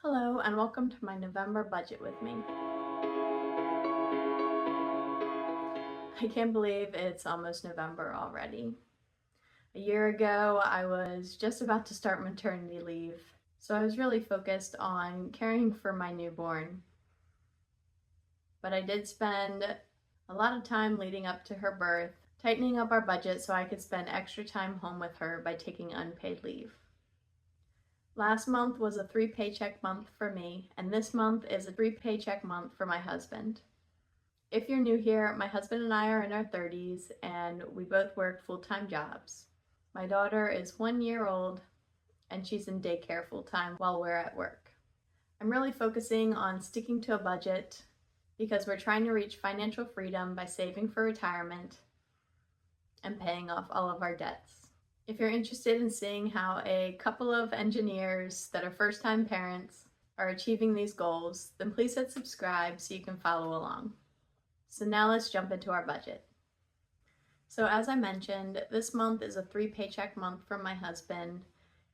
Hello and welcome to my November budget with me. I can't believe it's almost November already. A year ago, I was just about to start maternity leave, so I was really focused on caring for my newborn. But I did spend a lot of time leading up to her birth, tightening up our budget so I could spend extra time home with her by taking unpaid leave. Last month was a 3-paycheck month for me, and this month is a 3-paycheck month for my husband. If you're new here, my husband and I are in our 30s and we both work full-time jobs. My daughter is 1 year old and she's in daycare full-time while we're at work. I'm really focusing on sticking to a budget because we're trying to reach financial freedom by saving for retirement and paying off all of our debts. If you're interested in seeing how a couple of engineers that are first-time parents are achieving these goals, then please hit subscribe so you can follow along. So now let's jump into our budget. So as I mentioned, this month is a 3-paycheck month for my husband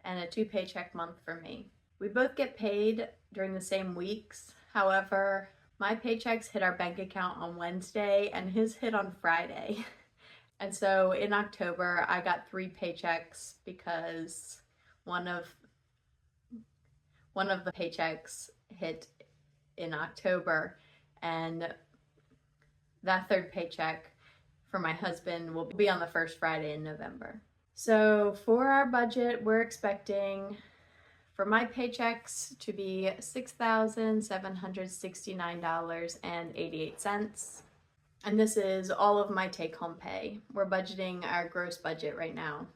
and a 2-paycheck month for me. We both get paid during the same weeks. However, my paychecks hit our bank account on Wednesday and his hit on Friday. And so in October, I got 3 paychecks because one of the paychecks hit in October, and that 3rd paycheck for my husband will be on the first Friday in November. So for our budget, we're expecting for my paychecks to be $6,769.88. And this is all of my take-home pay. We're budgeting our gross budget right now.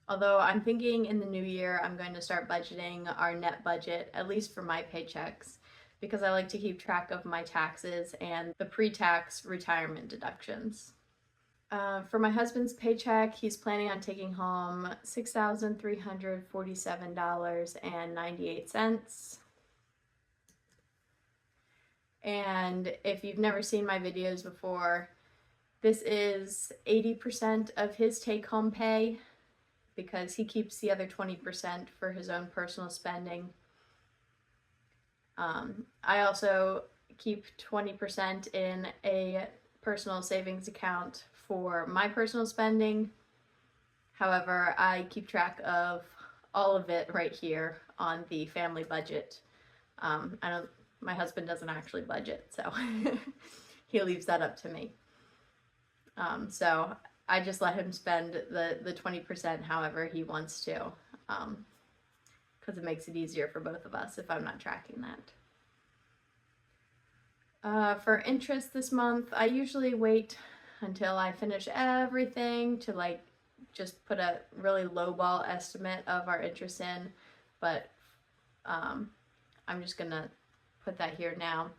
Although I'm thinking in the new year, I'm going to start budgeting our net budget, at least for my paychecks, because I like to keep track of my taxes and the pre-tax retirement deductions. For my husband's paycheck, he's planning on taking home $6,347.98. And if you've never seen my videos before, this is 80% of his take-home pay because he keeps the other 20% for his own personal spending. I also keep 20% in a personal savings account for my personal spending. However, I keep track of all of it right here on the family budget. My husband doesn't actually budget, so he leaves that up to me. So I just let him spend the 20% however he wants to, because it makes it easier for both of us if I'm not tracking that. For interest this month, I usually wait until I finish everything to just put a really lowball estimate of our interest in, but I'm just gonna put that here now,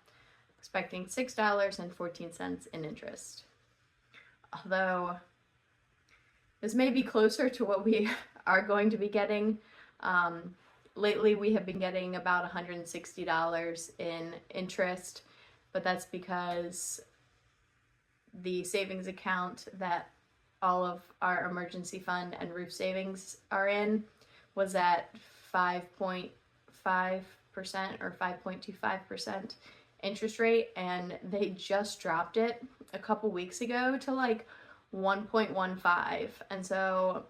expecting $6.14 in interest. Although this may be closer to what we are going to be getting. Lately we have been getting about $160 in interest, but that's because the savings account that all of our emergency fund and roof savings are in was at 5.5% or 5.25% interest rate, and they just dropped it a couple weeks ago to 1.15, and so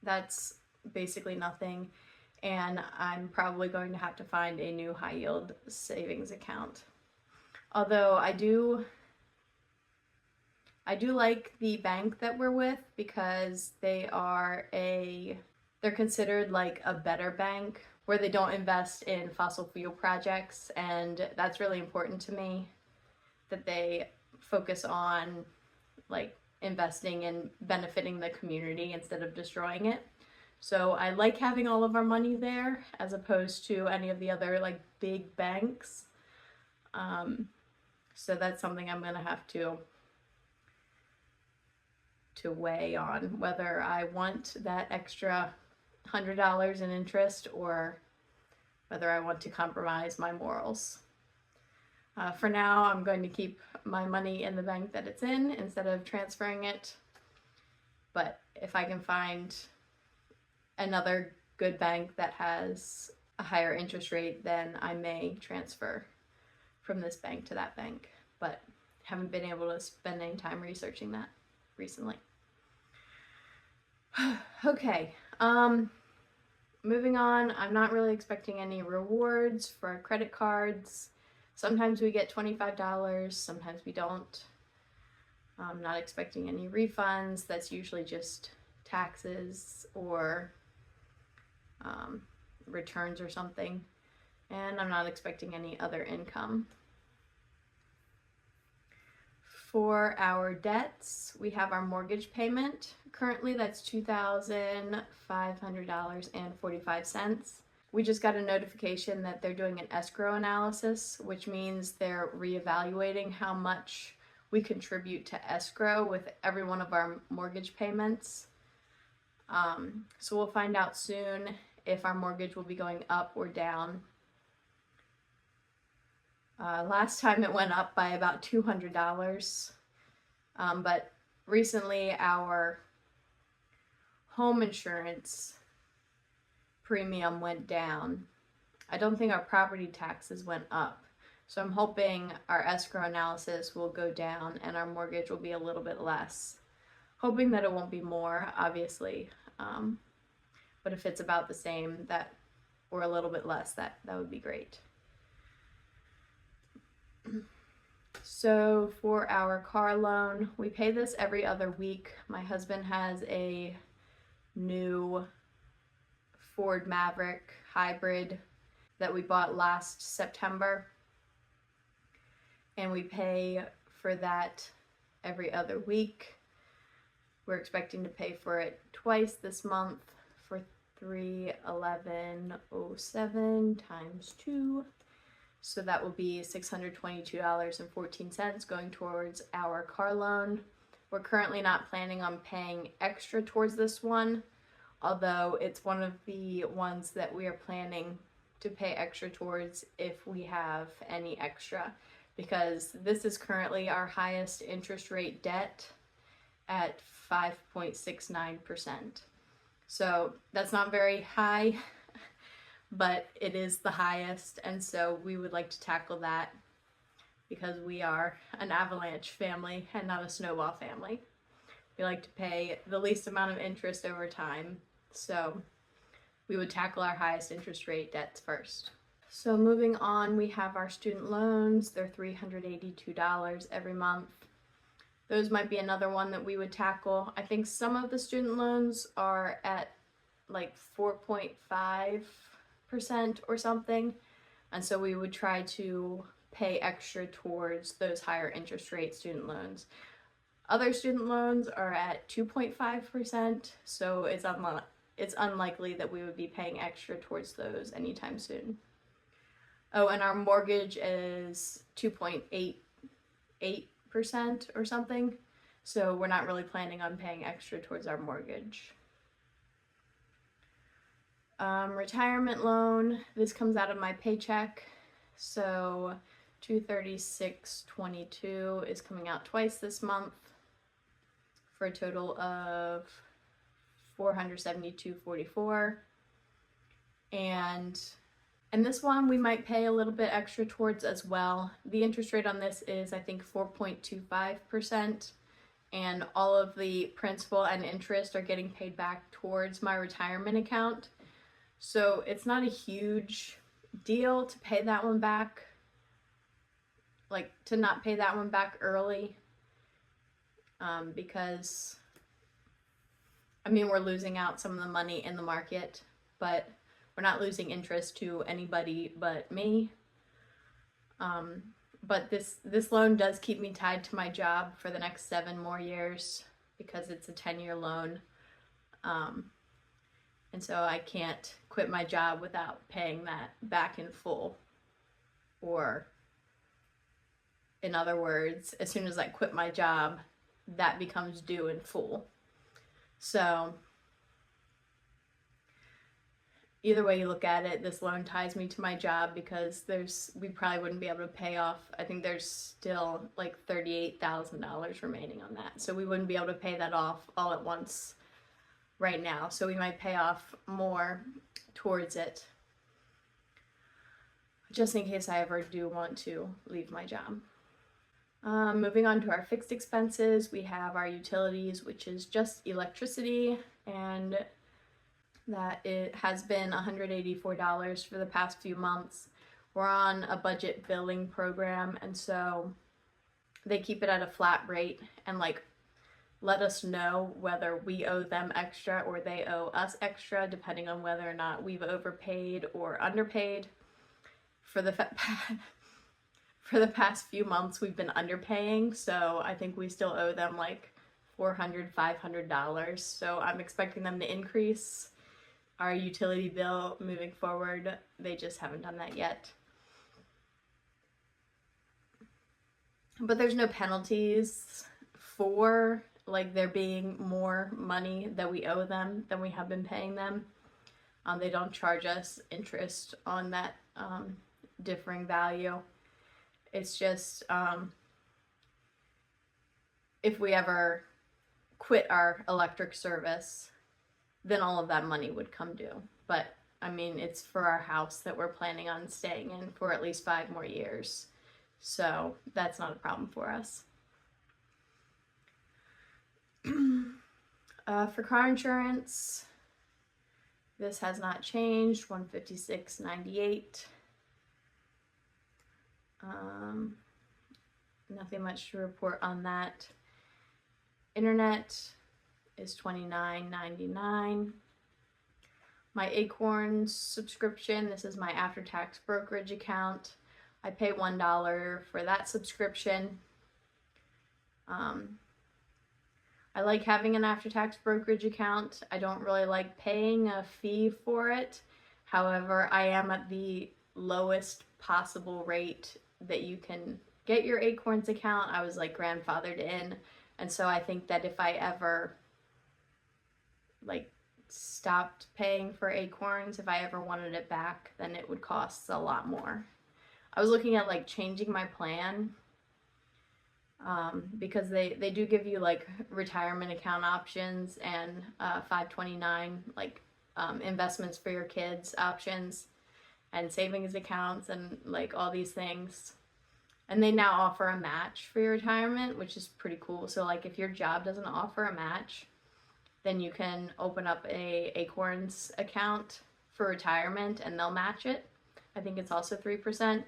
that's basically nothing, and I'm probably going to have to find a new high yield savings account. Although I do like the bank that we're with because they're considered like a better bank where they don't invest in fossil fuel projects, and that's really important to me, that they focus on investing in benefiting the community instead of destroying it. So I like having all of our money there as opposed to any of the other big banks. So that's something I'm gonna have to weigh on, whether I want that extra $100 in interest or whether I want to compromise my morals. For now, I'm going to keep my money in the bank that it's in instead of transferring it. But if I can find another good bank that has a higher interest rate, then I may transfer from this bank to that bank, but haven't been able to spend any time researching that recently. Okay, moving on. I'm not really expecting any rewards for our credit cards. Sometimes we get $25, sometimes we don't. I'm not expecting any refunds. That's usually just taxes or returns or something. And I'm not expecting any other income. For our debts, we have our mortgage payment. Currently, that's $2,500.45. We just got a notification that they're doing an escrow analysis, which means they're reevaluating how much we contribute to escrow with every one of our mortgage payments. So we'll find out soon if our mortgage will be going up or down. Last time it went up by about $200, but recently our home insurance premium went down. I don't think our property taxes went up, so I'm hoping our escrow analysis will go down and our mortgage will be a little bit less. Hoping that it won't be more, obviously, but if it's about the same, that or a little bit less, that would be great. So for our car loan, we pay this every other week. My husband has a new Ford Maverick hybrid that we bought last September, and we pay for that every other week. We're expecting to pay for it twice this month for $311.07 times 2. So that will be $622.14 going towards our car loan. We're currently not planning on paying extra towards this one, although it's one of the ones that we are planning to pay extra towards if we have any extra, because this is currently our highest interest rate debt at 5.69%. So that's not very high, but it is the highest, and so we would like to tackle that because we are an avalanche family and not a snowball family. We like to pay the least amount of interest over time, so we would tackle our highest interest rate debts first. So moving on, we have our student loans. They're $382 every month. Those might be another one that we would tackle. I think some of the student loans are at like 4.5% or something, and so we would try to pay extra towards those higher interest rate student loans. Other student loans are at 2.5%, so it's unlikely that we would be paying extra towards those anytime soon. Oh, and our mortgage is 2.88% or something, so we're not really planning on paying extra towards our mortgage. Retirement loan, this comes out of my paycheck, so $236.22 is coming out twice this month for a total of $472.44. And this one we might pay a little bit extra towards as well. The interest rate on this is, I think, 4.25%, and all of the principal and interest are getting paid back towards my retirement account. So it's not a huge deal to pay that one back, like to not pay that one back early, because I mean, we're losing out some of the money in the market, but we're not losing interest to anybody but me. But this loan does keep me tied to my job for the next 7 more years because it's a 10-year loan. And so I can't quit my job without paying that back in full. Or, in other words, as soon as I quit my job, that becomes due in full. So, either way you look at it, this loan ties me to my job because we probably wouldn't be able to pay off. I think there's still like $38,000 remaining on that. So we wouldn't be able to pay that off all at once right now. So we might pay off more towards it. just in case I ever do want to leave my job. Moving on to our fixed expenses, we have our utilities, which is just electricity, and that it has been $184 for the past few months. We're on a budget billing program, and so they keep it at a flat rate and like let us know whether we owe them extra or they owe us extra, depending on whether or not we've overpaid or underpaid. For the past few months, we've been underpaying, so I think we still owe them like $400, $500. So I'm expecting them to increase our utility bill moving forward. They just haven't done that yet. But there's no penalties for like there being more money that we owe them than we have been paying them. They don't charge us interest on that differing value. It's just if we ever quit our electric service, then all of that money would come due. But I mean, it's for our house that we're planning on staying in for at least 5 more years. So that's not a problem for us. For car insurance, this has not changed, $156.98. Nothing much to report on that. Internet is $29.99. My Acorns subscription, this is my after-tax brokerage account. I pay $1 for that subscription. I like having an after-tax brokerage account. I don't really like paying a fee for it. However, I am at the lowest possible rate that you can get your Acorns account. I was like grandfathered in, and so I think that if I ever like stopped paying for Acorns, if I ever wanted it back, then it would cost a lot more. I was looking at like changing my plan because they do give you like retirement account options and 529 like investments for your kids options and savings accounts and like all these things. And they now offer a match for your retirement, which is pretty cool. So like if your job doesn't offer a match, then you can open up a Acorns account for retirement and they'll match it. I think it's also 3%.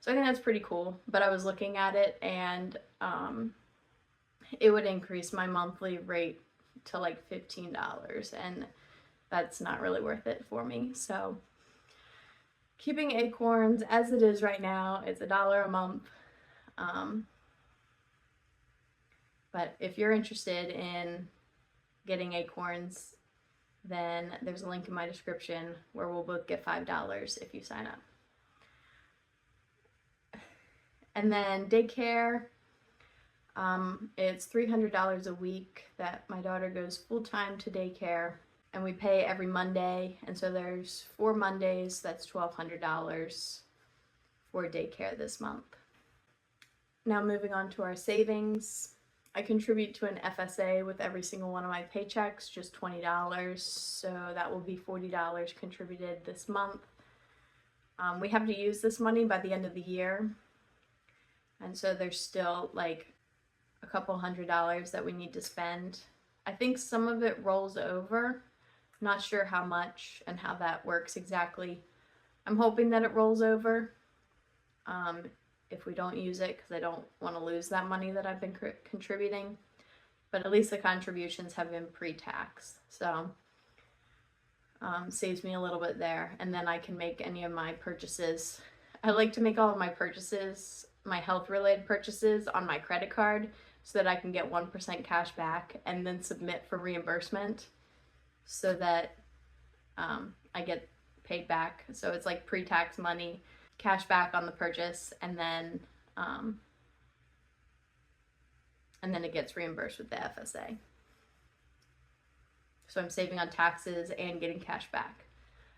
So I think that's pretty cool. But I was looking at it and it would increase my monthly rate to like $15, and that's not really worth it for me. So keeping Acorns as it is right now, it's $1 a month. But if you're interested in getting Acorns, then there's a link in my description where we'll both get $5 if you sign up. And then daycare, it's $300 a week that my daughter goes full-time to daycare, and we pay every Monday, and so there's 4 Mondays, that's $1,200 for daycare this month. Now moving on to our savings. I contribute to an FSA with every single one of my paychecks, just $20, so that will be $40 contributed this month. We have to use this money by the end of the year, and so there's still like a couple $100 that we need to spend. I think some of it rolls over. I'm not sure how much and how that works exactly. I'm hoping that it rolls over if we don't use it, because I don't want to lose that money that I've been contributing. But at least the contributions have been pre-tax, so saves me a little bit there. And then I can make any of my purchases. I like to make all of my purchases, my health-related purchases, on my credit card so that I can get 1% cash back and then submit for reimbursement so that I get paid back. So it's like pre-tax money, cash back on the purchase, and then it gets reimbursed with the FSA. So I'm saving on taxes and getting cash back.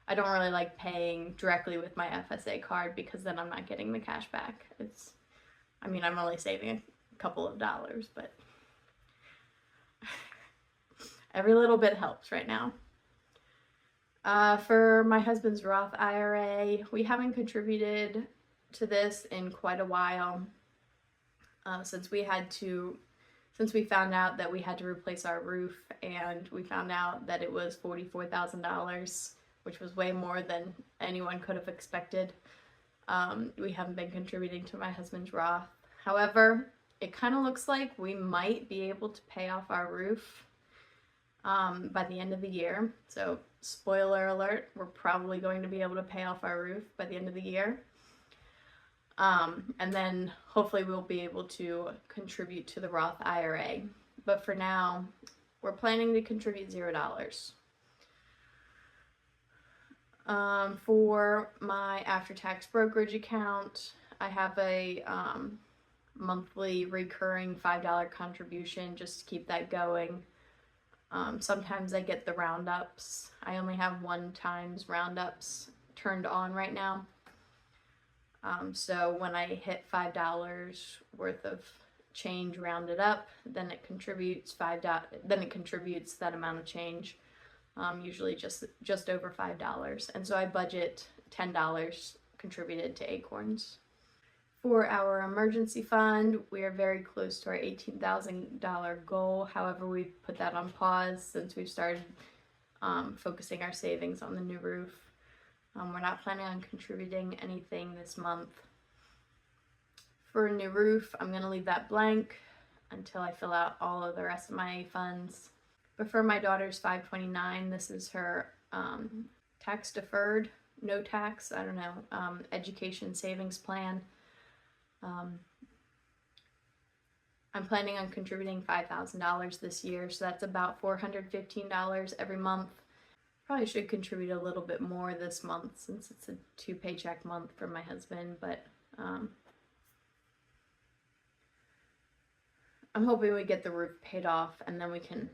I don't really like paying directly with my FSA card because then I'm not getting the cash back. I'm only saving a couple of dollars, but every little bit helps right now. For my husband's Roth IRA, we haven't contributed to this in quite a while, since we found out that we had to replace our roof, and we found out that it was $44,000, which was way more than anyone could have expected. We haven't been contributing to my husband's Roth. However, it kind of looks like we might be able to pay off our roof by the end of the year. So, spoiler alert, we're probably going to be able to pay off our roof by the end of the year. And then hopefully we'll be able to contribute to the Roth IRA. But for now, we're planning to contribute $0. For my after-tax brokerage account, I have a monthly recurring $5 contribution just to keep that going. Sometimes I get the roundups. I only have 1 times roundups turned on right now. So when I hit $5 worth of change rounded up, then it contributes that amount of change, usually just over $5. And so I budget $10 contributed to Acorns. For our emergency fund, we are very close to our $18,000 goal. However, we've put that on pause since we've started focusing our savings on the new roof. We're not planning on contributing anything this month. For a new roof, I'm going to leave that blank until I fill out all of the rest of my funds. But for my daughter's 529, this is her tax deferred, no tax, education savings plan. I'm planning on contributing $5,000 this year, so that's about $415 every month. Probably should contribute a little bit more this month since it's a 2 paycheck month for my husband, but I'm hoping we get the roof paid off and then we can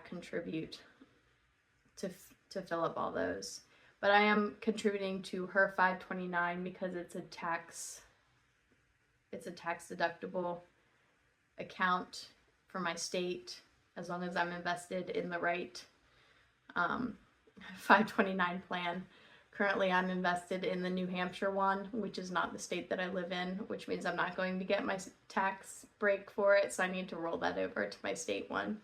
contribute to fill up all those. But I am contributing to her 529 because it's a tax deductible account for my state, as long as I'm invested in the right 529 plan. Currently, I'm invested in the New Hampshire one, which is not the state that I live in, which means I'm not going to get my tax break for it, so I need to roll that over to my state one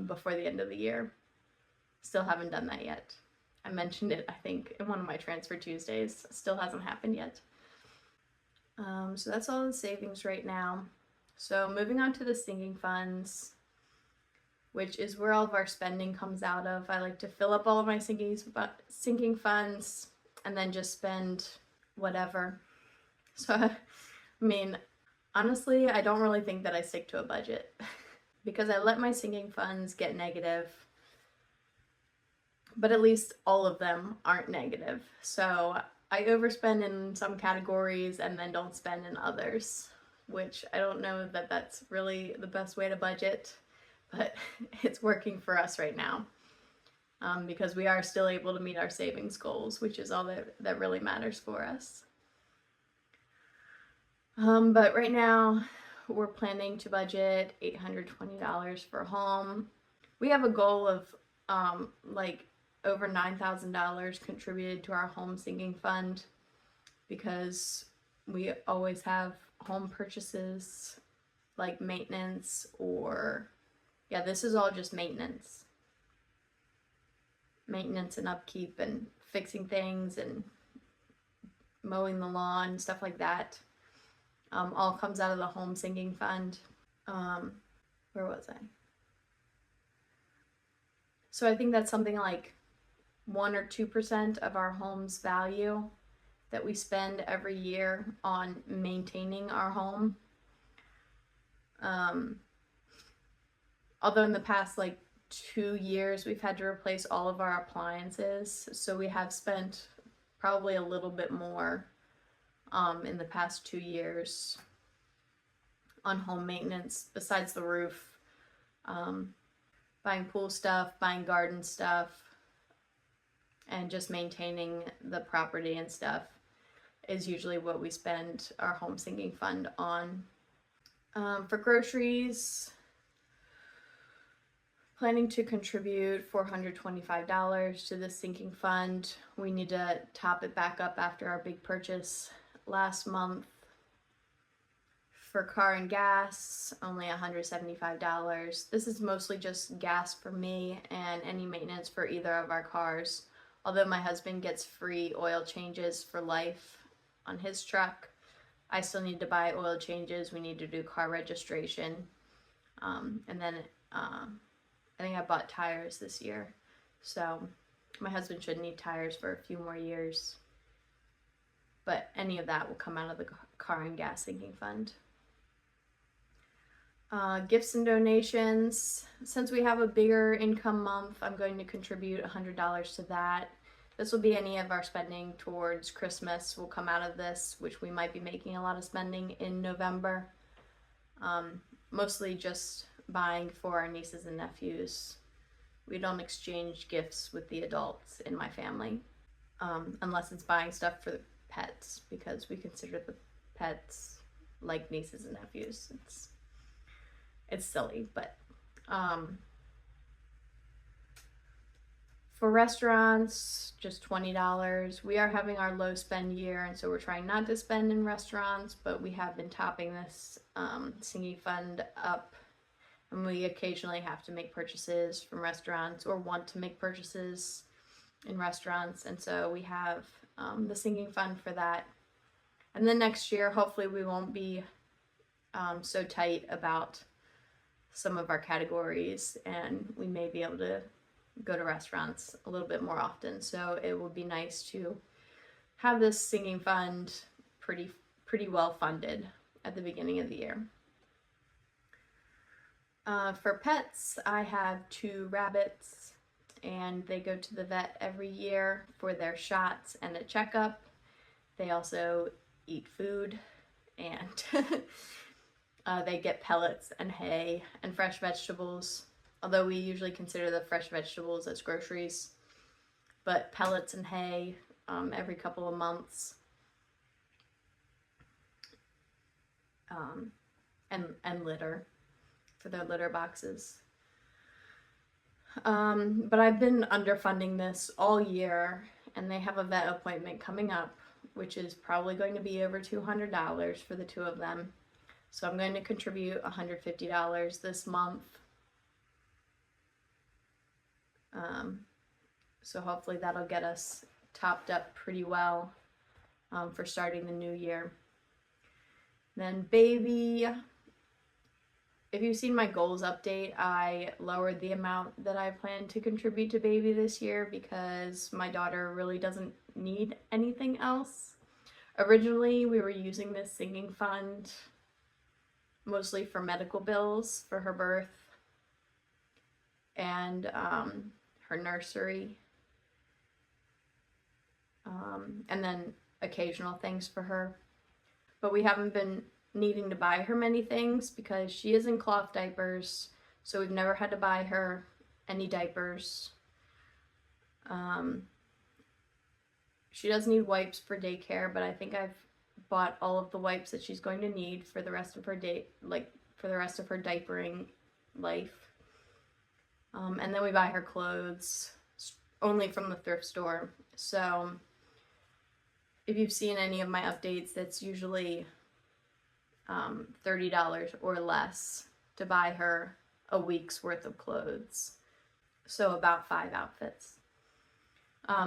before the end of the year. Still haven't done that yet. I mentioned it, I think, in one of my Transfer Tuesdays. Still hasn't happened yet. So that's all the savings right now. So moving on to the sinking funds, which is where all of our spending comes out of. I like to fill up all of my sinking funds and then just spend whatever. So, honestly, I don't really think that I stick to a budget because I let my sinking funds get negative, but at least all of them aren't negative. So I overspend in some categories and then don't spend in others, which I don't know that that's really the best way to budget. But it's working for us right now because we are still able to meet our savings goals, which is all that really matters for us. But right now, we're planning to budget $820 for a home. We have a goal of over $9,000 contributed to our home sinking fund because we always have home purchases like maintenance or... Yeah, this is all just maintenance. Maintenance and upkeep and fixing things and mowing the lawn, stuff like that. All comes out of the home sinking fund. Where was I? So I think that's something like 1 or 2% of our home's value that we spend every year on maintaining our home. Although in the past 2 years we've had to replace all of our appliances, so we have spent probably a little bit more in the past 2 years on home maintenance besides the roof. Buying pool stuff, buying garden stuff, and just maintaining the property and stuff is usually what we spend our home sinking fund on. For groceries, planning to contribute $425 to this sinking fund. We need to top it back up after our big purchase last month. For car and gas, only $175. This is mostly just gas for me and any maintenance for either of our cars. Although my husband gets free oil changes for life on his truck, I still need to buy oil changes. We need to do car registration. And then I think I bought tires this year. So my husband should need tires for a few more years. But any of that will come out of the car and gas sinking fund. Gifts and donations. Since we have a bigger income month, I'm going to contribute $100 to that. This will be any of our spending towards Christmas will come out of this, which we might be making a lot of spending in November. Mostly just buying for our nieces and nephews. We don't exchange gifts with the adults in my family, unless it's buying stuff for the pets, because we consider the pets like nieces and nephews. It's silly, but for restaurants, just $20. We are having our low spend year, and so we're trying not to spend in restaurants, but we have been topping this sinking fund up, and we occasionally have to make purchases from restaurants or want to make purchases in restaurants, and so we have the sinking fund for that. And then next year, hopefully we won't be so tight about some of our categories, and we may be able to go to restaurants a little bit more often. So it would be nice to have this sinking fund pretty well funded at the beginning of the year. For pets, I have 2 rabbits, and they go to the vet every year for their shots and a checkup. They also eat food, and they get pellets and hay and fresh vegetables, although we usually consider the fresh vegetables as groceries. But pellets and hay every couple of months. And litter for their litter boxes. But I've been underfunding this all year, and they have a vet appointment coming up, which is probably going to be over $200 for the 2 of them. So I'm going to contribute $150 this month. So hopefully that'll get us topped up pretty well for starting the new year. Then baby, if you've seen my goals update, I lowered the amount that I plan to contribute to baby this year because my daughter really doesn't need anything else. Originally, we were using this sinking fund mostly for medical bills for her birth and her nursery, and then occasional things for her. But we haven't been needing to buy her many things because she is in cloth diapers, so we've never had to buy her any diapers. She does need wipes for daycare, but I think I've bought all of the wipes that she's going to need for the rest of her for the rest of her diapering life. And then we buy her clothes only from the thrift store. So if you've seen any of my updates, that's usually $30 or less to buy her a week's worth of clothes. So about 5 outfits.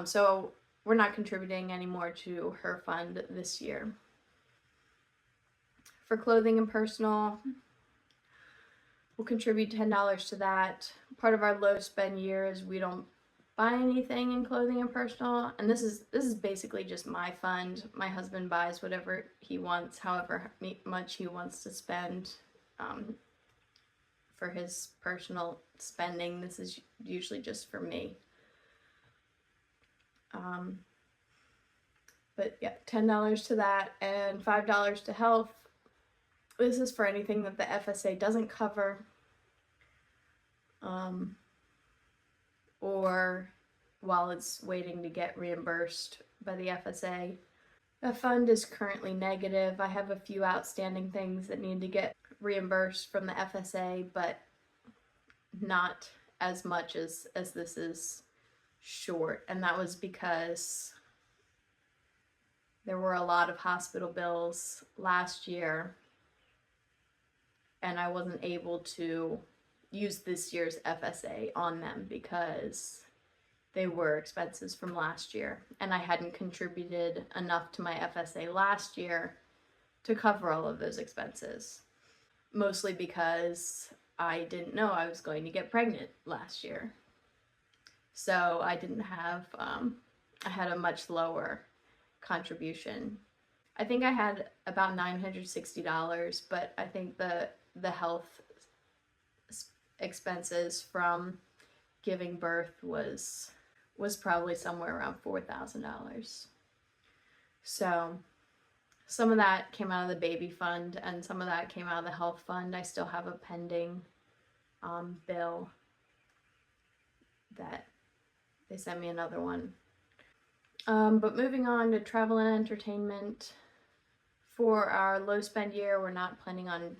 So we're not contributing anymore to her fund this year. For clothing and personal, we'll contribute $10 to that. Part of our low spend year is we don't buy anything in clothing and personal, and this is basically just my fund. My husband buys whatever he wants, however much he wants to spend for his personal spending. This is usually just for me. But yeah, $10 to that and $5 to health. This is for anything that the FSA doesn't cover, or while it's waiting to get reimbursed by the FSA. The fund is currently negative. I have a few outstanding things that need to get reimbursed from the FSA, but not as much as this is short, and that was because there were a lot of hospital bills last year, and I wasn't able to use this year's FSA on them because they were expenses from last year, and I hadn't contributed enough to my FSA last year to cover all of those expenses. Mostly because I didn't know I was going to get pregnant last year. So I didn't have, I had a much lower contribution. I think I had about $960, but I think the health expenses from giving birth was probably somewhere around $4,000. So some of that came out of the baby fund, and some of that came out of the health fund. I still have a pending bill that they sent me another one. But moving on to travel and entertainment. For our low spend year, we're not planning on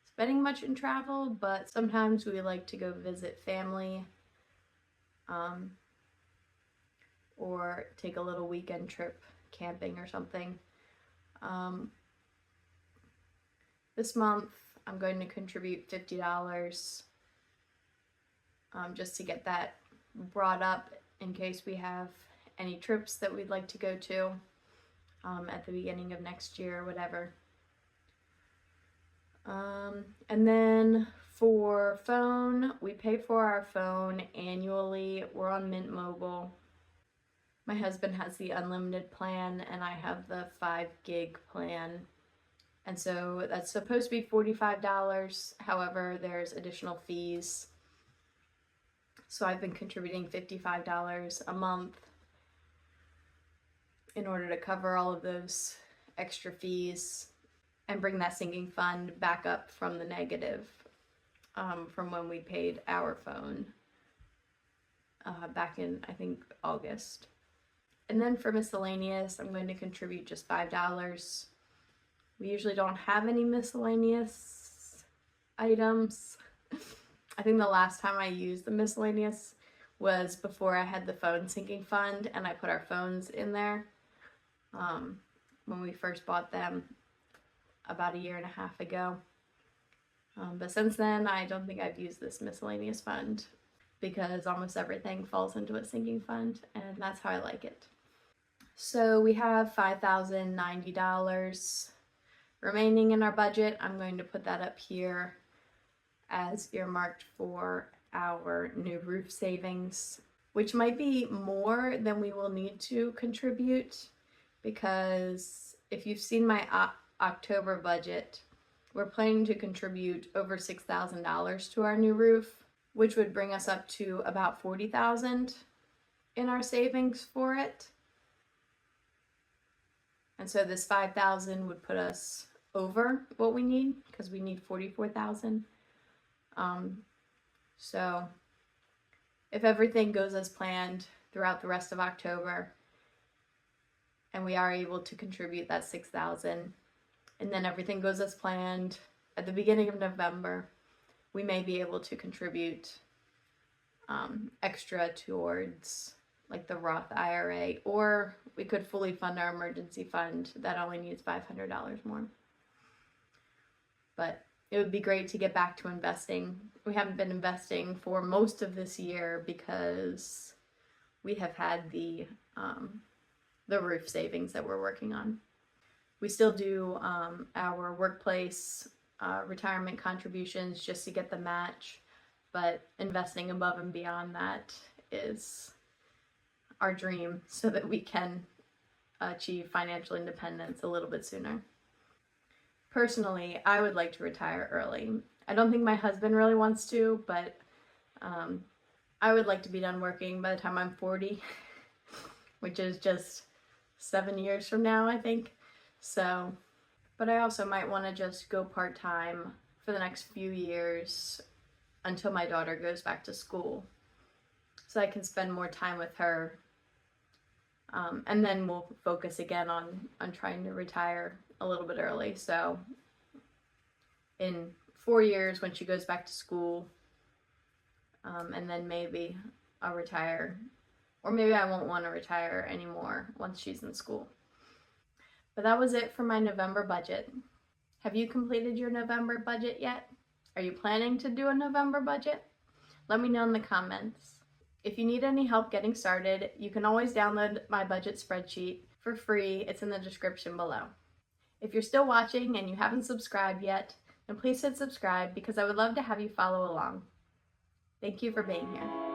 spending much in travel, but sometimes we like to go visit family, or take a little weekend trip camping or something. This month I'm going to contribute $50 just to get that brought up in case we have any trips that we'd like to go to at the beginning of next year or whatever. And then for phone, we pay for our phone annually. We're on Mint Mobile. My husband has the unlimited plan and I have the 5 gig plan. And so that's supposed to be $45. However, there's additional fees. So I've been contributing $55 a month in order to cover all of those extra fees and bring that sinking fund back up from the negative from when we paid our phone back in, I think, August. And then for miscellaneous, I'm going to contribute just $5. We usually don't have any miscellaneous items. I think the last time I used the miscellaneous was before I had the phone sinking fund, and I put our phones in there when we first bought them about 1.5 years ago. But since then, I don't think I've used this miscellaneous fund because almost everything falls into a sinking fund, and that's how I like it. So we have $5,090 remaining in our budget. I'm going to put that up here as earmarked for our new roof savings, which might be more than we will need to contribute, because if you've seen my October budget, we're planning to contribute over $6,000 to our new roof, which would bring us up to about $40,000 in our savings for it. And so this $5,000 would put us over what we need, because we need $44,000. So if everything goes as planned throughout the rest of October, and we are able to contribute that $6,000, and then everything goes as planned at the beginning of November, we may be able to contribute extra towards like the Roth IRA, or we could fully fund our emergency fund that only needs $500 more. But it would be great to get back to investing. We haven't been investing for most of this year because we have had the roof savings that we're working on. We still do our workplace retirement contributions just to get the match, but investing above and beyond that is our dream so that we can achieve financial independence a little bit sooner. Personally, I would like to retire early. I don't think my husband really wants to, but I would like to be done working by the time I'm 40, which is just 7 years from now, I think. So, but I also might want to just go part-time for the next few years until my daughter goes back to school, so I can spend more time with her. And then we'll focus again on trying to retire a little bit early. So in 4 years, when she goes back to school, And then maybe I'll retire, or maybe I won't want to retire anymore once she's in school. But that was it for my November budget. Have you completed your November budget yet? Are you planning to do a November budget? Let me know in the comments. If you need any help getting started, you can always download my budget spreadsheet for free. It's in the description below. If you're still watching and you haven't subscribed yet, then please hit subscribe because I would love to have you follow along. Thank you for being here.